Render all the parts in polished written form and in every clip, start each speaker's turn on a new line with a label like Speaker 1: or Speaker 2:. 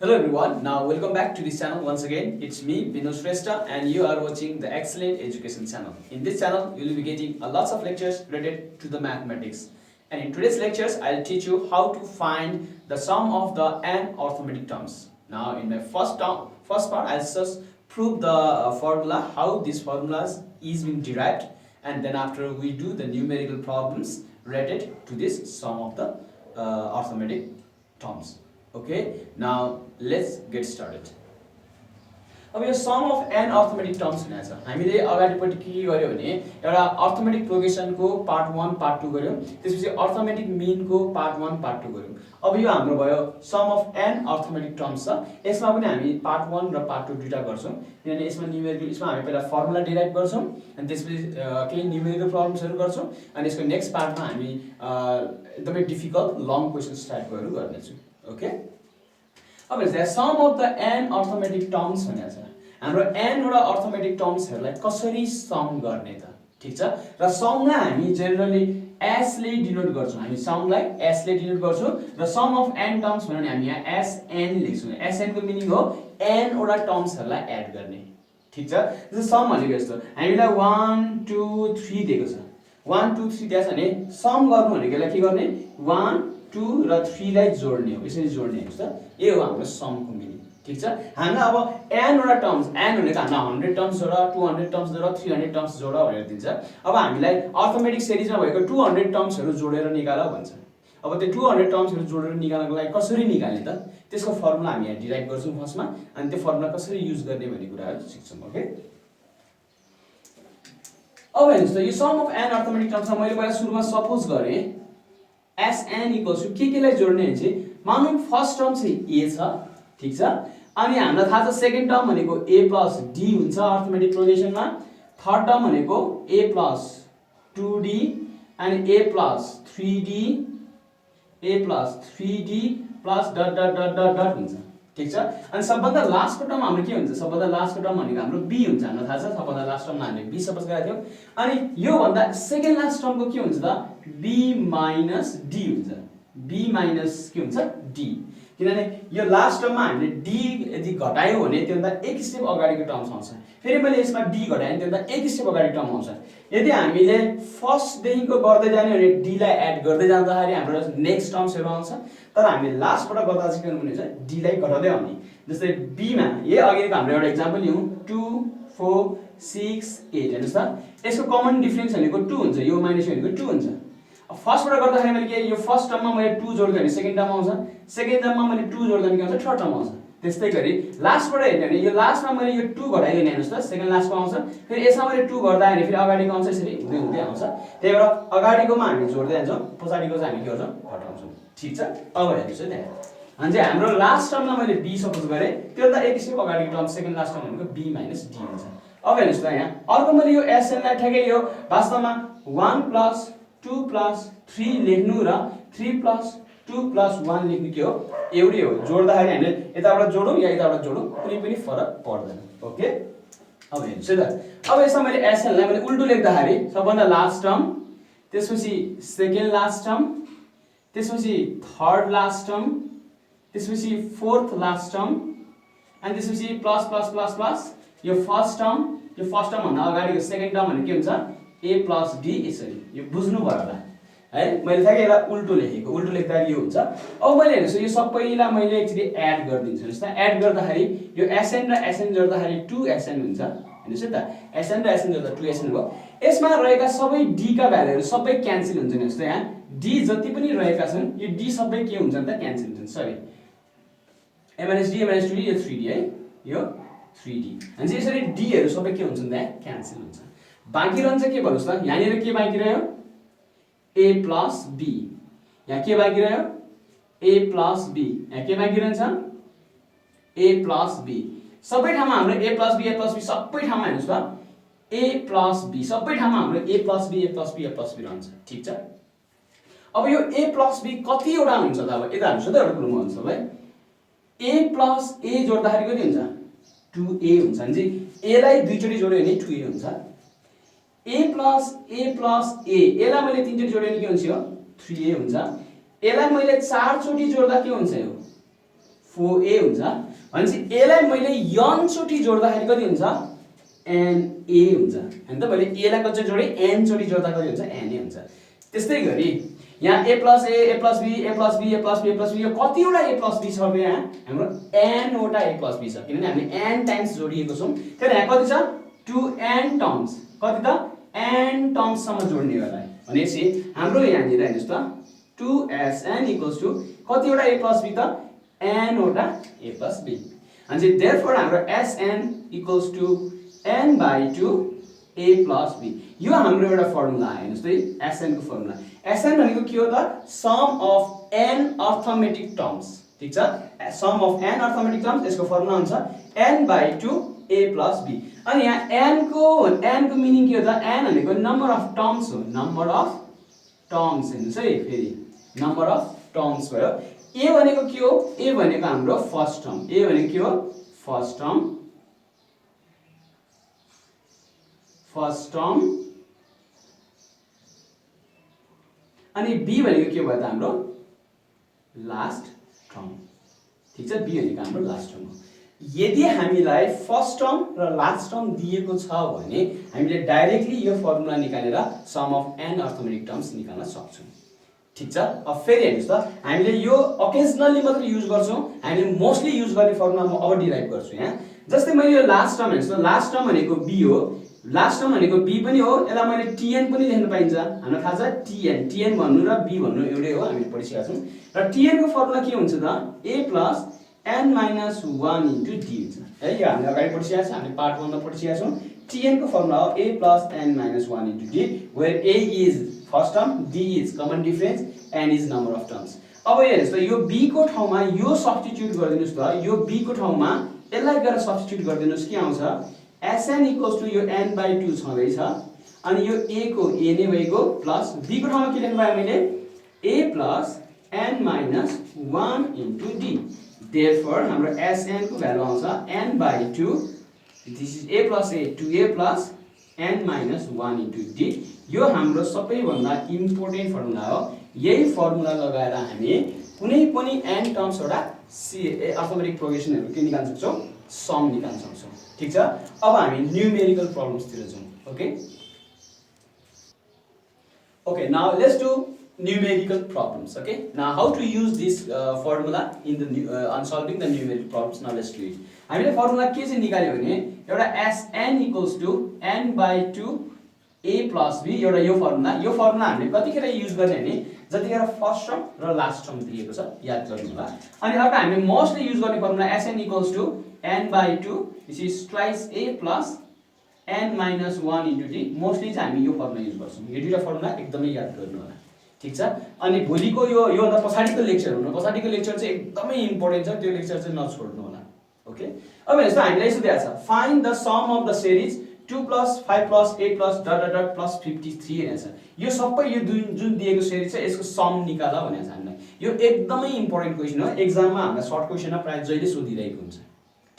Speaker 1: Hello everyone, now welcome back to this channel once again. It's me, Vinod Shrestha, and you are watching the Excellent Education channel. In this channel, you will be getting a lots of lectures related to the mathematics. And in today's lectures, I'll teach you how to find the sum of the n arithmetic terms. Now, in my first part, I'll just prove the formula, how these formulas is being derived, and then after we do the numerical problems related to this sum of the arithmetic terms. Okay, now let's get started. अब यो sum of an arithmetic terms भनेको छ। हामीले अगाडिपट्टि के गर्यो भने एउटा अर्थमेटिक प्रोग्रेसनको पार्ट 1 पार्ट 2 गर्यौं, त्यसपछि अर्थमेटिक मीनको पार्ट 1 पार्ट 2 गर्यौं। अब यो हाम्रो भयो sum of an arithmetic terms छ। यसमा पनि हामी पार्ट 1 र पार्ट 2 दुईटा गर्छौं, किनभने यसमा न्यूमेरिकल यसमा हामी पहिला फर्मुला डिराइभ गर्छौं अनि त्यसपछि केही न्यूमेरिकल प्रब्लम्सहरु गर्छौं अनि यसको नेक्स्ट पार्टमा हामी एकदमै डिफिकल्ट लङ क्वेशन्स टाइपहरु गर्नेछौं। ओके, अब हेर्नुस् sum of the n arithmetic terms भनेको छ। हाम्रो एन वटा अर्थमेटिक टर्म्सहरुलाई कसरी सम गर्ने त? ठीक छ, र समलाई हामी जनरली एस ले डिनोट गर्छौं। हामी समलाई एस ले डिनोट गर्छौं र सम अफ एन टर्म्स भन्यो भने हामी यहाँ एस एन लेख्छौं। एस एन को मिनिङ हो एन वटा टर्म्सहरुलाई एड गर्ने। ठीक छ, जस्तो सम भनेको यस्तो, हामीलाई 1 2 3 दिएको छ। 1 2 3 दिएको छ भने सम गर्नु भनेकोलाई के गर्ने? 1 2 र 3 लाई जोड्ने हो। यसरी जोड्ने हेर्नुस् त, यो हो हाम्रो समको मिनिङ। ठीक छ, हामीलाई अब n वटा टर्म्स, n भनेको हामीलाई 100 टर्म्स जोड, 200 टर्म्स जोड, 300 टर्म्स जोड भनेर दिन्छ। अब हामीलाई अर्थमेटिक सिरिजमा भएको 200 टर्म्सहरु जोडेर निकाल भन्छ। अब त्यो 200 टर्म्सहरु जोडेर निकाल्नको लागि कसरी निकाल्ने त? त्यसको फर्मुला हामी यहाँ डिराइभ गर्छौं फर्स्टमा, अनि त्यो फर्मुला कसरी युज गर्ने भन्ने कुराहरु सिक्छौं। ओके, अब हेर्नुस् त, यो सम अफ n अर्थमेटिक टर्म्समा मैले पहिला सुरुमा सपोज गरे Sn इक्वल्स टु के लाई जोड्ने हुन्छ? मानौं फर्स्ट टर्म चाहिँ a छ, ठीक छ, अनि हामीलाई थाहा छ सेकेन्ड टर्म भनेको a प्लस d हुन्छ अर्थमेटिक प्रोग्रेसनमा, थर्ड टर्म भनेको a प्लस 2d अनि a plus 3d plus dot dot dot dot dot हुन्छ। ठीक छ, अनि सबभन्दा लास्टको टर्म हाम्रो के हुन्छ? सबभन्दा लास्टको टर्म भनेको हाम्रो b हुन्छ। हामीलाई थाहा छ सबभन्दा लास्ट टर्ममा हामीले b सपोज गरेका थियौं, अनि यो भन्दा सेकेन्ड लास्ट टर्मको के हुन्छ त? b माइनस d हुन्छ। b माइनस के हुन्छ? d, किनभने यो लास्ट टर्ममा हामीले d यदि घटायो भने त्योभन्दा एक स्टेप अगाडिको टर्म आउँछ। फेरि मैले यसमा d घटाएँ भने त्योभन्दा एक स्टेप अगाडि टर्म आउँछ। यदि हामीले फर्स्ट देखिको गर्दै जाने भने d लाई एड गर्दै जाँदाखेरि हाम्रो नेक्स्ट टर्म्सहरु आउँछ, तर हामीले लास्टबाट गर्दा चाहिँ के गर्नु हुन्छ? d लाई घटाउँदै आउने। जस्तै b मा ए अगाडिको हाम्रो एउटा एक्जाम्पल लियौं, 2 4 6 8 हेर्नुस् त, यसको कमन डिफरेन्स भनेको 2 हुन्छ, यो माइनस भनेको 2 हुन्छ। फर्स्टबाट गर्दाखेरि मैले के यो फर्स्ट टर्ममा मैले 2 जोड्दा भने सेकेन्ड टर्म आउँछ, सेकेन्ड टर्ममा मैले 2 जोड्दा भने के आउँछ? थर्ड टर्म आउँछ। त्यस्तै गरी लास्टबाट हेर्ने भने यो लास्टमा मैले यो 2 घटाइदिने हेर्नुस् त, सेकेन्ड लास्टमा आउँछ, फेरि यसमा मैले 2 घटाए भने फेरि अगाडिको आउँछ, यसरी हुँदै हुँदै आउँछ। त्यही भएर अगाडिकोमा हामी जोड्दै जान्छौं, पछाडिको चाहिँ हामी के गर्छौं? घटाउँछौं। ठीक छ, अब हेर्नुस् है त्यहाँ, अनि चाहिँ हाम्रो लास्ट टर्ममा मैले b सपोज गरे, त्योभन्दा एक स्टेप अगाडिको टर्म सेकेन्ड लास्ट टर्म भनेको b माइनस d हुन्छ। अब हेर्नुस् त, यहाँ अर्को मैले यो sn लाई ठ्याक्कै यो वास्तवमा 1 प्लस 2 प्लस 3 लेख्नु र 3 प्लस 2 प्लस 1 लेख्नु के हो? एउटै हो। जोड्दाखेरि हामीले यताबाट जोडौं या यताबाट जोडौं कुनै पनि फरक पर्दैन। ओके, अब हेर्नुस् है त, अब यसमा मैले sn लाई मैले उल्टो लेख्दाखेरि सबभन्दा लास्ट टर्म, त्यसपछि सेकेन्ड लास्ट टर्म, त्यसपछि थर्ड लास्ट टर्म, त्यसपछि फोर्थ लास्ट टर्म, अनि त्यसपछि प्लस प्लस प्लस प्लस यो फर्स्ट टर्म भन्दा अगाडिको सेकेन्ड टर्म भने के हुन्छ? a प्लस d, यसरी। यो बुझ्नु भयो होला है, मैले थाहा यसलाई उल्टो लेखेको, उल्टो लेख्दा यो हुन्छ। अब मैले हेर्नुस् यो सबैलाई मैले एकचोटी एड गरिदिन्छु। हेर्नुस् त, एड गर्दाखेरि यो sn र sn जोड्दाखेरि 2sn हुन्छ। हेर्नुस् है त, sn र sn जोड्दा 2sn भयो। यसमा रहेका सबै d का भ्यालुहरु सबै क्यान्सल हुन्छन्। हेर्नुस् त, यहाँ d जति पनि रहेका छन् यो d सबै के हुन्छन् त? क्यान्सल हुन्छन्। सरी, a - d - 2d, यो 3d है, यो 3d, अनि यसरी d हरु सबै के हुन्छन् त? क्यान्सल हुन्छन्। बाँकी रहन्छ के भन्नुस् त, यहाँनिर के बाँकी रह्यो? a प्लस b, यहाँ के बाँकी रह्यो? a प्लस b, यहाँ के बाँकी रहन्छ? a plus b। सबै ठाउँमा हाम्रो a प्लस b सबै ठाउँमा हेर्नुस् त, a प्लस b सबै ठाउँमा हाम्रो a प्लस b रहन्छ। ठीक छ, अब यो a प्लस b कतिवटा हुन्छ त? अब यता हेर्नुस् त, एउटा कुरो म भन्छु है, a प्लस a जोड्दाखेरि कति हुन्छ? 2a हुन्छ। अनि a लाई दुईचोटी जोड्यो भने 2a हुन्छ। a प्लस a, यसलाई मैले तीनचोटी जोड्यो भने के हुन्छ? यो 3a हुन्छ। यसलाई मैले 4 चोटी जोड्दा के हुन्छ? यो 4a हुन्छ भनेपछि a लाई मैले n चोटी जोड्दाखेरि कति हुन्छ na हुन्छ हैन त मैले a लाई कति जोडे n चोटी जोड्दा कति हुन्छ na हुन्छ त्यस्तै गरी यहाँ a plus b a plus b a plus b a plus b यो कतिवटा a plus b छ यहाँ हाम्रो n वटा a plus b छ किनभने हामीले n टाइम्स जोडिएको छौं त्यसैले यहाँ कति छ 2n टर्म्स कति त n टर्म्स सम्म जोड्ने होला भनेपछि हाम्रो यहाँ निर हेर्नुस् त 2sn = कतिवटा a plus b त n वटा a plus b अनि therefore हाम्रो sn = n/2 a plus b यो हाम्रो एउटा फर्मुला हेर्नुस् त sn को फर्मुला sn भनेको के हो त sum of n arithmetic terms ठीक छ sum of n arithmetic terms यसको फर्मुला हुन्छ n/2 a plus b अनि यहाँ n को मिनिङ के हो त n भनेको नम्बर अफ टर्म्स हो नम्बर अफ टर्म्स हेर्नुस् है फेरि नम्बर अफ टर्म्स भयो a भनेको के हो a भनेको हाम्रो फर्स्ट टर्म a भनेको के हो फर्स्ट टर्म अनि b भनेको के भयो त हाम्रो लास्ट टर्म ठीक छ b भनेको हाम्रो लास्ट टर्म हो यदि हामीलाई फर्स्ट टर्म र लास्ट टर्म दिएको छ भने हामीले डाइरेक्टली यो फर्मुला निकालेर sum of n arithmetic terms निकाल्न सक्छौं ठीक छ अब फेरि हेर्नुस् त हामीले यो ओकेजनली मात्र युज गर्छौं हामीले मोस्टली युज गर्ने फर्मुला म अब डिराइभ गर्छु यहाँ जस्तै मैले यो लास्ट टर्म हेर्नुस् त लास्ट टर्म भनेको b हो लास्ट टर्म भनेको b पनि हो यसलाई मैले tn पनि लेख्न पाइन्छ हामीलाई थाहा छ tn भन्नु र b भन्नु एउटै हो हामीले पढिसकेका छौं र tn को फर्मुला के हुन्छ त a plus n minus 1 into d हुन्छ है यो हामीले अगाडि पढिसकेका छौं हामीले पार्ट 1 मा पढिसकेका छौं tn को फर्मुला हो a plus n minus 1 into d where a is first term d is common difference n is number of terms अब हेर्नुस् त यो b को ठाउँमा यो सब्स्टिट्युट गरिदिनुस् त यो b को ठाउँमा यसलाई गएर सब्स्टिट्युट गरिदिनुस् के आउँछ sn = यो n/2 छँदै छ अनि यो a को a नै भएको प्लस b को ठाउँमा के लेख्नु भयो मैले a plus n minus 1 into d therefore हाम्रो sn को भ्यालु आउँछ n/2 this is a plus a 2a plus n minus 1 into d यो हाम्रो सबैभन्दा इम्पोर्टेन्ट फर्मुला हो यही फर्मुला लगाएर हामी कुनै पनि n टर्म्स वटा अर्थमेटिक प्रोग्रेसनहरु के निकाल्न सक्छौं सम निकाल्न सक्छौं ठीक छ अब हामी न्यूमेरिकल प्रब्लम्स तिर जाउँ okay now let's do numerical problems okay now how to use this formula in the on solving the numerical problems now let's do it हामीले फर्मुला के चाहिँ निकाल्यो भने एउटा sn = n/2 a plus b एउटा यो फर्मुला हामीले कतिखेर युज गर्ने भने जतिखेर फर्स्ट टर्म र लास्ट टर्म दिएको छ याद गर्नु होला अनि अर्को हामीले मोस्टली युज गर्ने formula sn = n/2 this is twice a plus n minus 1 into d mostly चाहिँ हामी यो फर्मुला युज गर्छौं यो दुईटा फर्मुला एकदमै याद गर्नु होला ठीक छ अनि भोलिको यो भन्दा पछाडीको लेक्चर चाहिँ एकदमै इम्पोर्टेन्ट छ त्यो लेक्चर चाहिँ नछोड्नु होला ओके अब हेर्नुस् त हामीलाई यसो दिएको छ find the sum of the series 2 plus 5 plus 8 plus ... plus 53 रहेछ यो सबै यो जुन दिएको सिरिज छ यसको सम निकाल भनेको छ हामीलाई यो एकदमै इम्पोर्टेन्ट क्वेशन हो एक्जाममा हामीलाई सर्ट क्वेशनमा प्राय जहिले सोधिरहेको हुन्छ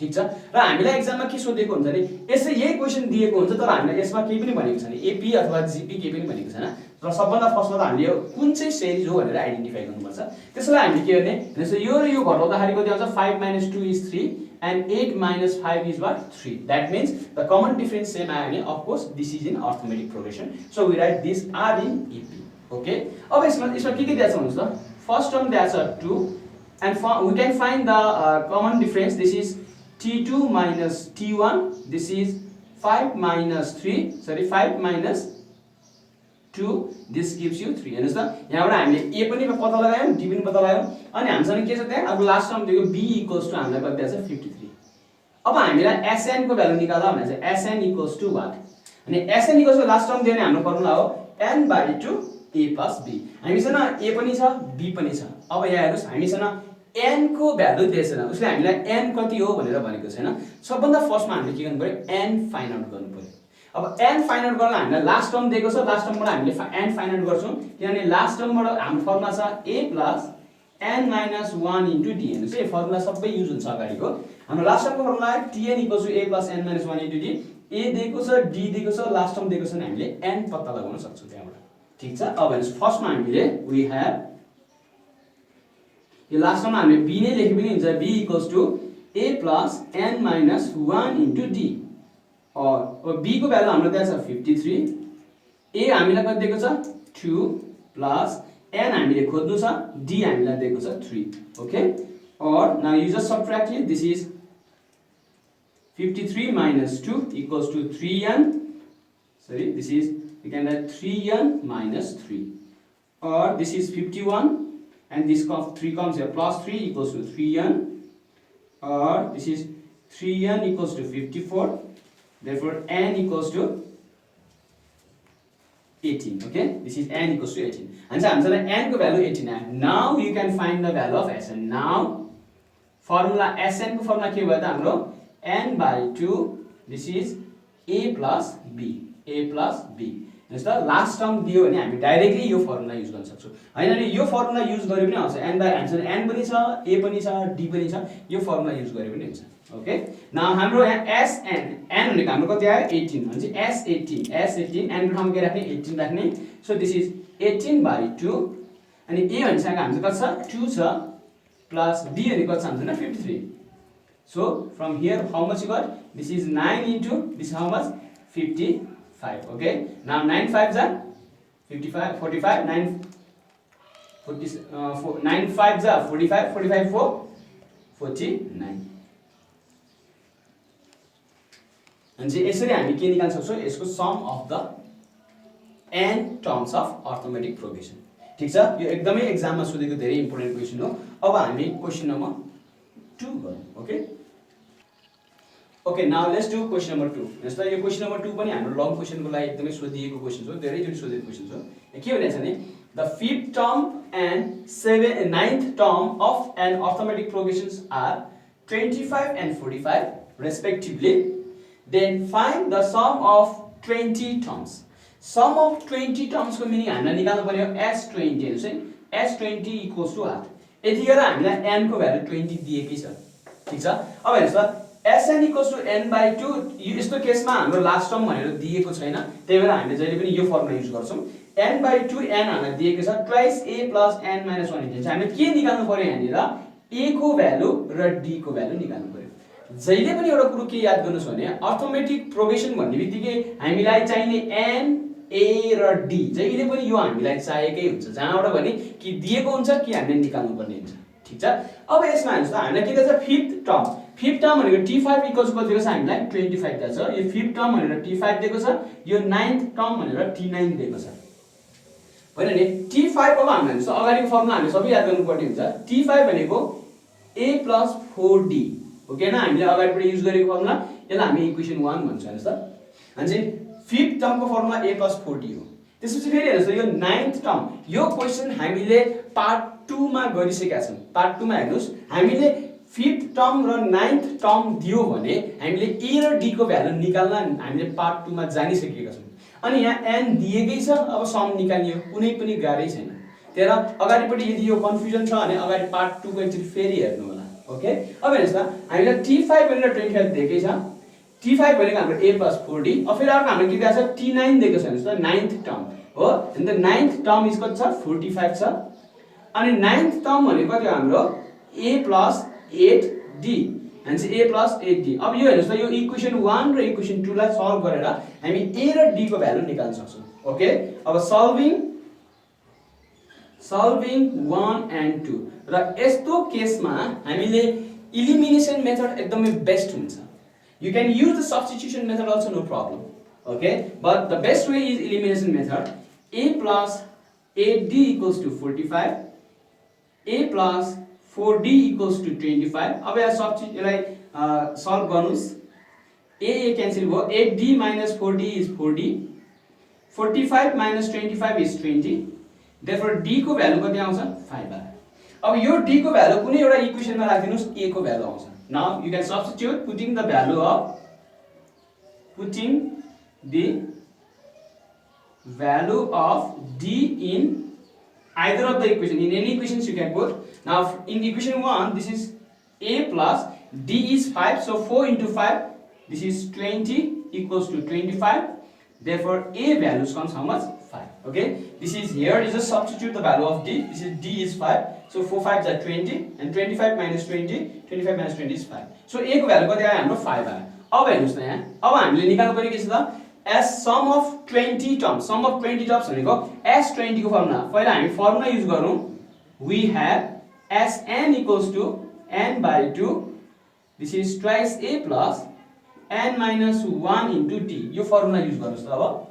Speaker 1: ठीक छ र हामीलाई एक्जाममा के सोधेको हुन्छ नि यसै यही क्वेशन दिएको हुन्छ तर हामीलाई यसमा केही पनि भनेको छैन एपी अथवा जीपी केही पनि भनेको छैन र सबभन्दा फर्स्टमा त हामीले कुन चाहिँ सिरिज हो भनेर आइडेन्टिफाई गर्नुपर्छ त्यसलाई हामीले के गर्ने जस्तो यो र यो घटाउँदाखेरि कति आउँछ 5 - 2 is 3 and 8 - 5 is what 3 that means the common difference same आयो भने of course this is in arithmetic progression so we write this are in ep okay अब यसमा के दिएको छ भन्नुस् त फर्स्ट टर्म दिएको छ 2 and we can find the common difference this is t2 minus t1 this is 5 minus 3 sorry 5 minus 2 this gives you 3 हेर्नुस् त यहाँबाट हामीले a पनि पत्ता लगायौं d पनि पत्ता लगायौं अनि हामीसँग के छ त्यहाँ अब लास्ट टर्म दिएको b = हामीलाई कति दिएको छ 53 अब हामीलाई sn को भ्यालु निकाल्दा भने चाहिँ sn = what अनि sn = लास्ट टर्म दियो भने हाम्रो फर्मुला हो n/2 a plus b हामीसँग a पनि छ b पनि छ अब यहाँ हेर्नुस् हामीसँग n को भ्यालु दिएछ न उसले हामीलाई n कति हो भनेर भनेको छैन सबभन्दा फर्स्टमा हामीले के गर्नु पर्यो n फाइन्ड आउट गर्नु पर्यो अब n फाइन्ड आउट गर्न हामीलाई लास्ट टर्म दिएको छ लास्ट टर्मबाट हामीले n फाइन्ड आउट गर्छौं किनभने लास्ट टर्मबाट हाम्रो फर्मुला छ a plus n minus 1 into d हेर्नुस् यो फर्मुला सबै युज हुन्छ अगाडिको हाम्रो last टर्मको formula tn = a plus n minus 1 into d a दिएको छ d दिएको छ लास्ट टर्म दिएको छ भने हामीले n पत्ता लगाउन सक्छौं त्यहाँबाट ठीक छ अब हेर्नुस् फर्स्टमा हामीले we have यो लास्ट टर्ममा हामीले b नै लेखे पनि हुन्छ b equals to a plus n minus 1 into d अब b को भ्यालु हाम्रो त्यहाँ छ 53 a हामीलाई कति दिएको छ 2 प्लस n हामीले खोज्नु छ d हामीलाई दिएको छ 3 ओके और now you just subtract it this is 53 minus 2 equals to 3n sorry this is you can write 3n minus 3 or this is 51 and this 3 comes here plus 3 equals to 3n or this is 3n equals to 54 therefore n equals to 18 okay this is n equals to 18 and so answer n ko value 18 आयो now you can find the value of sn now formula sn को formula के भयो त हाम्रो n by 2 this is a plus b जस्तो last term दियो भने हामी डाइरेक्टली यो फर्मुला युज गर्न सक्छौं हैन नि यो फर्मुला युज गरे पनि आउँछ n by आन्सर n पनि छ a पनि छ d पनि छ यो फर्मुला युज गरे पनि हुन्छ ओके नाउ हाम्रो यहाँ sn n भनेको हाम्रो कति आयो 18 भने s18 n को ठाउँमा के राख्ने 18 राख्ने सो दिस इज 18 by 2 अनि a भनेको हाम्रो कति छ 2 छ प्लस d भनेको कति छ हाम्रो 53 so from here how much you got this is 9 into this how much 55 okay now 9 5s are 55 45 9 40 9 5s are 45 45 4 49 अनि चाहिँ यसरी हामी के निकाल्न सक्छौं यसको sum of the n terms of arithmetic progression ठीक छ यो एकदमै एक्जाममा सोधेको धेरै इम्पोर्टेन्ट क्वेशन हो अब हामी क्वेशन नम्बर 2 गरौँ okay okay now let's do question number 2 जस्तो यो क्वेशन नम्बर 2 पनि हाम्रो लङ क्वेशन को लागि एकदमै सोधिएको क्वेशन हो धेरै जति सोधेको क्वेशन हो के भनेछ भने the fifth term and ninth term of an arithmetic progressions are 25 and 45 respectively then find the sum of 20 terms sum of 20 terms को मिनिङ हामीले निकाल्नु पर्यो s20 हेर्नुस् है s20 इक्वल्स टु r यतिखेर हामीलाई n को भ्यालु 20 दिएकै छ ठीक छ अब हेर्नुस् त sn equals to n by 2 यस्तो केसमा हाम्रो लास्ट टर्म भनेर दिएको छैन त्यही भएर हामीले जहिले पनि यो फर्मुला युज गर्छौं n by 2 n हामीलाई दिएको छ twice a plus n minus 1 into हामीले के निकाल्नु पर्यो यहाँनिर a को भ्यालु र d को भ्यालु निकाल्नु पर्यो जहिले पनि एउटा कुरो के याद गर्नुस् भने अर्थमेटिक प्रोग्रेसन भन्नेबित्तिकै हामीलाई चाहिने n a र d जहिले पनि यो हामीलाई चाहिएकै हुन्छ जहाँबाट भने कि दिएको हुन्छ कि हामीले निकाल्नु पर्ने हुन्छ ठीक छ अब यसमा हेर्नुस् त हामीलाई के दिएको छ फिफ्थ टर्म भनेको t5 इक्वल्स कति दिएको छ हामीलाई 25 दिएको छ यो फिफ्थ टर्म भनेर t5 दिएको छ यो नाइन्थ टर्म भनेर t9 दिएको छ हैन नि t5 अब हामीले हेर्नुस् अगाडिको फर्मुला हामीले सबै याद गर्नुपर्ने हुन्छ t5 भनेको a plus 4d ओके न हामीले अगाडिबाट युज गरेको फर्मुला यसलाई हामी इक्वेसन 1 भन्छौं हेर्नुस् त अनि चाहिँ फिफ्थ टर्मको फर्मुला a plus 4d हो त्यसपछि फेरि हेर्नुस् यो नाइन्थ टर्म यो क्वेशन हामीले पार्ट 2 मा गरिसकेका छौं पार्ट 2 मा हेर्नुस् हामीले फिफ्थ टर्म र नाइन्थ टर्म दियो भने हामीले a र d को भ्यालु निकाल्न हामीले पार्ट 2 मा जानिसकेका छौं अनि यहाँ n दिएकै छ अब सम निकाल्ने कुनै पनि गाह्रै छैन तेरा अगाडिपटि यदि यो कन्फ्युजन छ भने अगाडि पार्ट 2 को एकचोटी फेरि हेर्नु होला ओके अब हेर्नुस् त हामीले t5 भनेर 25 दिएकै छ t5 भनेको हाम्रो a plus 4d अब फेरि अर्को हामीले के दिएको छ t9 दिएको छ हेर्नुस् त नाइन्थ टर्म हो अनि त नाइन्थ टर्म इज कति छ 45 छ अनि नाइन्थ टर्म भनेको कति हो हाम्रो a plus 8d and a plus 8d अब यो हेर्नुस् त यो इक्वेसन 1 र इक्वेसन 2 लाई सल्भ गरेर हामी a र d को भ्यालु निकाल्न सक्छौं ओके अब सल्भिङ 1 and 2 र यस्तो केसमा हामीले इलिमिनेसन मेथड एकदमै बेस्ट हुन्छ you can use the substitution method also no problem okay but the best way is elimination method a plus 8d equals to 45 a plus 4d equals to 25 अब यहाँ substitute यसलाई solve गर्नुस् a cancel भयो 8d minus 4d is 4d 45 minus 25 is 20 therefore d को value कति आउँछ 5 अब यो d को भ्यालु कुनै एउटा इक्वेसनमा राखिदिनुस् a को भ्यालु आउँछ now you can substitute putting the value of d in either of the equation in any equations you can put now in equation 1 this is a plus d is 5 so 4 into 5 this is 20 equals to 25 therefore a values comes how much 5 Okay, this is here is just substitute the value of d. This is d is 5, so 4 5 are 20 and 25 minus 20, 25 minus 20 is 5. So a को value कति आयो हाम्रो 5 आयो. अब हेर्नुस् न यहाँ, अब हामीले निकाल्नु पर्ने के छ त, as sum of 20 terms. Sum of 20 terms भनेको s20 को फर्मुला. पहिला हामी फर्मुला युज गरौँ. We have Sn equals to n by 2. This is twice a plus n minus 1 into d. यो फर्मुला युज गर्नुस् त. अब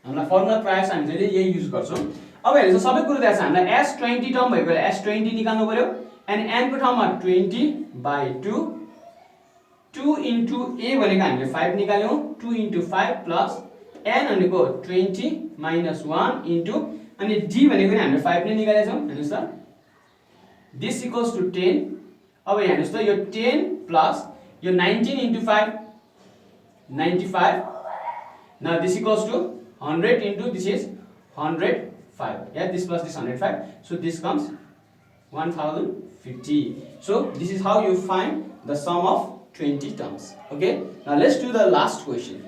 Speaker 1: हामीलाई फर्मुला प्रायः हामीले यही युज गर्छौं. अब हेर्नुस् सबै कुरा थाहा छ हामीलाई s20 टर्म भएको s20 निकाल्नु पर्यो and n को ठाउँमा 20 by 2. 2 into a भनेको हामीले 5 निकाल्यौं. 2 into 5 plus n भनेको 20 minus 1 into अनि d भनेको नि हामीले 5 नै निकालेका छौं. हेर्नुस् त, this equals to 10. अब हेर्नुस् त, यो 10 plus यो 19 into 5 95. Now this equals to 100 into this is 105. Yeah, this plus this 105. So this comes 1050. So this is how you find the sum of 20 terms. Okay, now let's do the last question.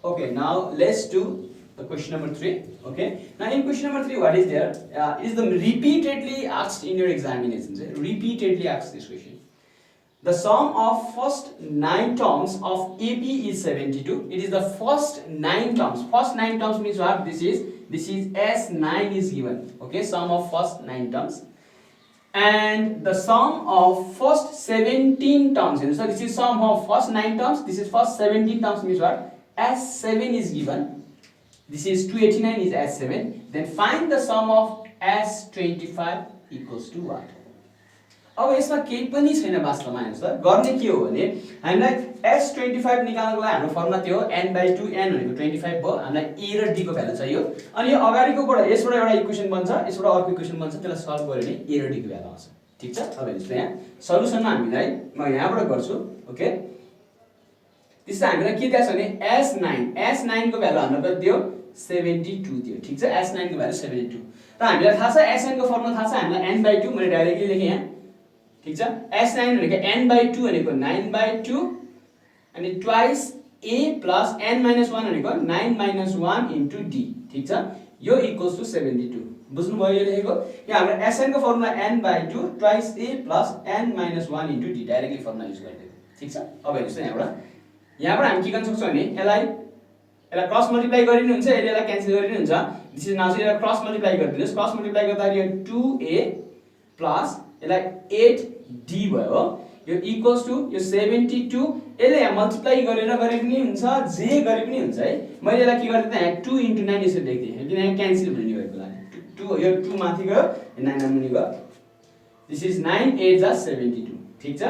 Speaker 1: Okay, now let's do the question number 3. Okay, now in question number 3 what is there, is the repeatedly asked in your examinations. Repeatedly asked this question. The sum of first 9 terms of AP is 72. It is the first 9 terms. First 9 terms means what? This is S9 is given. Okay, sum of first 9 terms. And the sum of first 17 terms. So this is sum of first 9 terms. This is first 17 terms means what? S7 is given. This is 289 is S7. Then find the sum of S25 equals to what? अब यसमा केही पनि छैन वास्तवमा. हेर्नुस् त, गर्ने के हो भने हामीलाई s25 निकाल्नको लागि हाम्रो फर्मुला त्यो n by 2. n भनेको 25 भयो. हामीलाई a र d को भ्यालु चाहियो. अनि यो अगाडिकोबाट यसबाट एउटा इक्वेसन बन्छ, यसबाट अर्को इक्वेसन बन्छ. त्यसलाई सल्भ गर्यो भने a र d को भ्यालु आउँछ. ठीक छ. अब हेर्नुस् त, यहाँ सल्युसनमा हामीलाई म यहाँबाट गर्छु. ओके, त्यसै हामीलाई के थाहा छ भने s9 को भ्यालु हाम्रो कति दियो? 72 दियो. ठीक छ, s9 को भ्यालु 72. र हामीलाई थाहा छ sn को फर्मुला थाहा छ हामीलाई n by 2. मैले डाइरेक्टली लेखे यहाँ. ठीक छ, s9 भनेको n by 2 भनेको 9 by 2 अनि twice a plus n minus 1 भनेको 9 minus 1 into d. ठीक छ, यो इक्वल्स टु 72. बुझ्नु भयो यो लेखेको? यहाँ हाम्रो sn को formula n by 2 twice a plus n minus 1 into d. Directly formula use गरिदियो. ठीक छ. अब हेर्नुस् त, यहाँबाट हामी के गर्न सक्छौं भने यसलाई क्रस मल्टिप्लाई गरिनु हुन्छ, यसलाई क्यान्सल गरिनु हुन्छ. दिस इज नाउ यसलाई क्रस मल्टिप्लाई गरिदिनुस्. क्रस मल्टिप्लाई गर्दा यो 2a प्लस यसलाई 8d भयो. यो इक्वल्स टु यो 72. यसले यहाँ मल्टिप्लाई गरेर गरे पनि हुन्छ, जे गरे पनि हुन्छ है. मैले यसलाई के गर्दै त यहाँ 2 into 9 यसरी लेख्दिए किन यहाँ क्यान्सल हुने भएको लागि. 2 यो 2 माथि गयो, 9 मुनि गयो. दिस इज 9 8 जा 72. ठीक छ.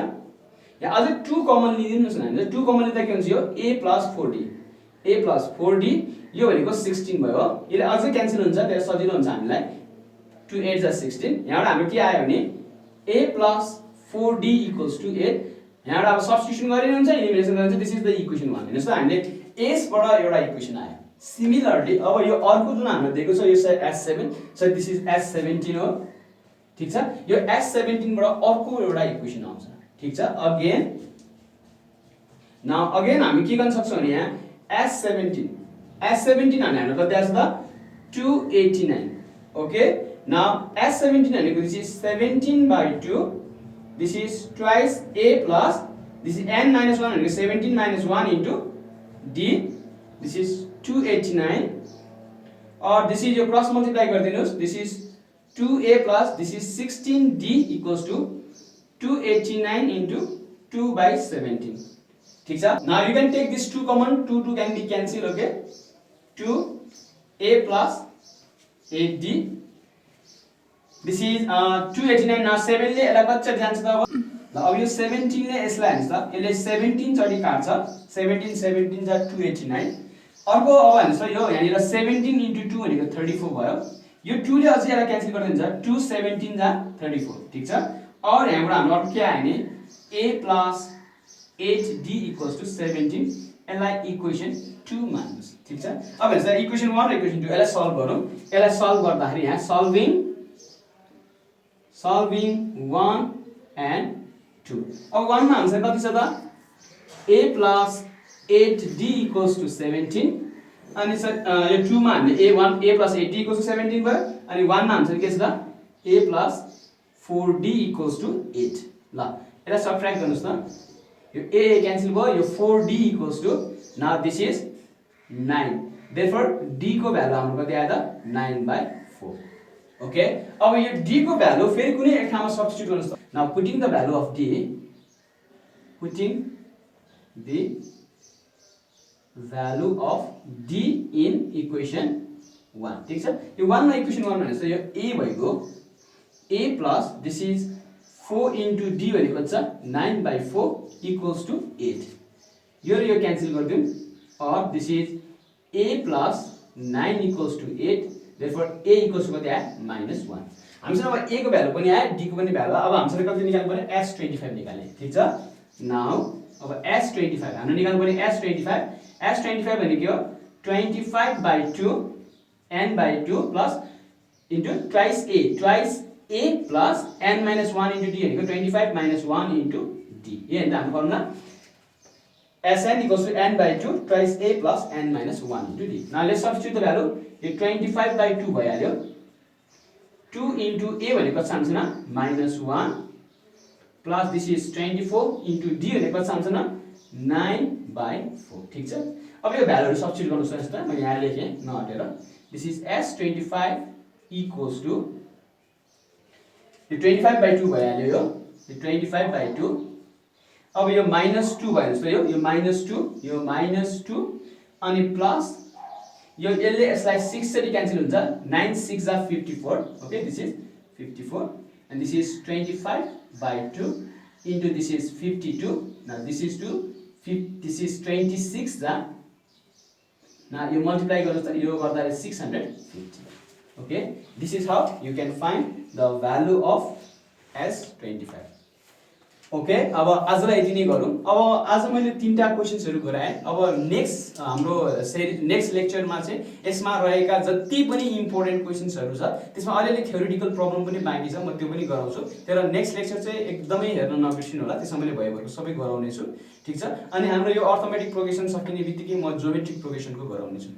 Speaker 1: यहाँ अझै 2 कमन लिदिनुस् न. हामीले 2 कमन लिँदा के हुन्छ? यो a plus 4d. a plus 4d यो भनेको 16 भयो. यसले अझै क्यान्सल हुन्छ, त्यसले सजिलो हुन्छ हामीलाई. 2 8 जा 16. यहाँबाट हाम्रो के आयो भने a plus 4d equals to 8. यहाँबाट अब सब्स्टिट्युसन गरिनुहुन्छ, इलिमिनेसन गरिनुहुन्छ. This is the equation 1. हेर्नुस् त, हामीले s बाट एउटा इक्वेसन आयो. सिमिलरली अब यो अर्को जुन हामीले दिएको छ यो s7. So this is s17 हो. ठीक छ. यो s17 बाट अर्को एउटा इक्वेसन आउँछ. ठीक छ. अगेन नाउ अगेन हामी के गर्न सक्छौं भने यहाँ s17 हामीले कति आछ त? 289. ओके, now s17 भनेको this is 17 by 2. This is twice a plus this is n minus 1 भनेको 17 minus 1 into d. This is 289. or this is your cross multiply गरिदिनुस्. This is 2a plus this is 16d equals to 289 into 2 by 17. ठीक छ. Now you can take this 2 common. 2 can be cancelled. Okay, 2a plus 8d. This is 289. now 7 ले यसलाई कति जान्छ त? अब यो 17 ले यसलाई हान्छ त. यसले 17 चोटी काट्छ. 17 जा 289. अर्को अब हान्छ यो यहाँनिर 17 into 2 भनेको 34 भयो. यो 2 ले अझै यसलाई क्यान्सल गरिदिन्छ. 2 17 जा 34. ठीक छ. और यहाँबाट हाम्रो अर्को के आयो भने a plus 8d equals to 17. यसलाई इक्वेसन 2 मान्नुस्. ठीक छ. अब हेर्नुस् इक्वेसन 1 र इक्वेसन 2 यसलाई सल्भ गरौँ. यसलाई सल्भ गर्दाखेरि यहाँ solving 1 and 2. अब 1 मा हामीसँग कति छ त? a plus 8d equals to 17. अनि यो 2 मा हामीले a1 a plus 8d equals to 17 भयो अनि 1 मा हुन्छ के छ त a plus 4d equals to 8 ल यसलाई सबट्र्याक्ट गर्नुस् त यो a क्यान्सल भयो यो 4d equals to now this is 9 therefore d को भ्यालु हाम्रो कति आयो त 9/4 ओके अब यो d को भ्यालु फेरि कुनै एक ठाउँमा सब्स्टिट्युट गर्नुस् त now putting the value of d putting the value of d in equation 1 ठीक छ यो 1 मा इक्वेसन 1 भनेको यो a भएको a plus this is 4 into d भनेको छ 9/4 equals to 8 यो र यो cancel गर्दियौ or this is a plus 9 equals to 8 therefore a equals to कति आयो -1 हामीसँग अब a को भ्यालु पनि आयो d को पनि भ्यालु अब हामीसँग कति निकाल्नु पर्यो s25 निकाल्ने ठीक छ नाउ अब s25 हामीले निकाल्नु पर्यो s25 भनेको के हो 25/2 n/2 plus into twice a plus n minus 1 into d भनेको 25 minus 1 into d यो हैन त हाम्रो formula Sn equals to n/2 twice a plus n minus 1 into d. Now let's substitute the value. यो 25/2 भइहाल्यो 2 into a भनेको छ हामीसँग -1 plus this is 24 into d भनेको छ हामीसँग 9/4 ठीक छ अब यो भ्यालुहरु सब्स्टिट्युट गर्नु सक्छ त मैले यहाँ लेखे नहटेर this is s25 equals to यो 25/2 भइहाल्यो यो 25/2 अब यो -2 भयो जस्तो यो -2 अनि प्लस यो यसले यसलाई 6 चोटी क्यान्सल हुन्छ 9 6 जा 54 okay this is 54 and this is 25/2 into this is 52 now this is 2 this is 26 जा now you multiply गर्नु त यो गर्दा 650 okay this is how you can find the value of s25 okay अब आजलाई यति नै गरौँ अब आज मैले तीनटा क्वेशन्सहरु गराए अब नेक्स्ट हाम्रो नेक्स्ट लेक्चरमा चाहिँ यसमा रहेका जति पनि इम्पोर्टेन्ट क्वेशन्सहरु छ त्यसमा अलिअलि थ्योरेटिकल प्रब्लम पनि बाँकी छ म त्यो पनि गराउँछु तर नेक्स्ट लेक्चर चाहिँ एकदमै हेर्न नबिर्सिनु होला त्यसमा मैले भएभरको सबै गराउने छु ठीक छ अनि हाम्रो यो अर्थमेटिक प्रोग्रेसन सकिने बित्तिकै म ज्योमेट्रिक प्रोग्रेसनको गराउने छु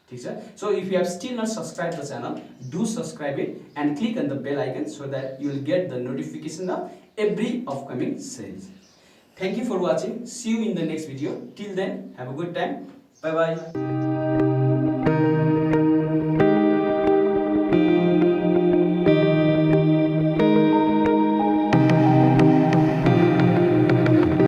Speaker 1: ठीक छ so if you have still not subscribed the channel do subscribe it and click on the bell icon so that you will get the notification of every upcoming series. Thank you for watching. See you in the next video. Till then, have a good time. Bye bye.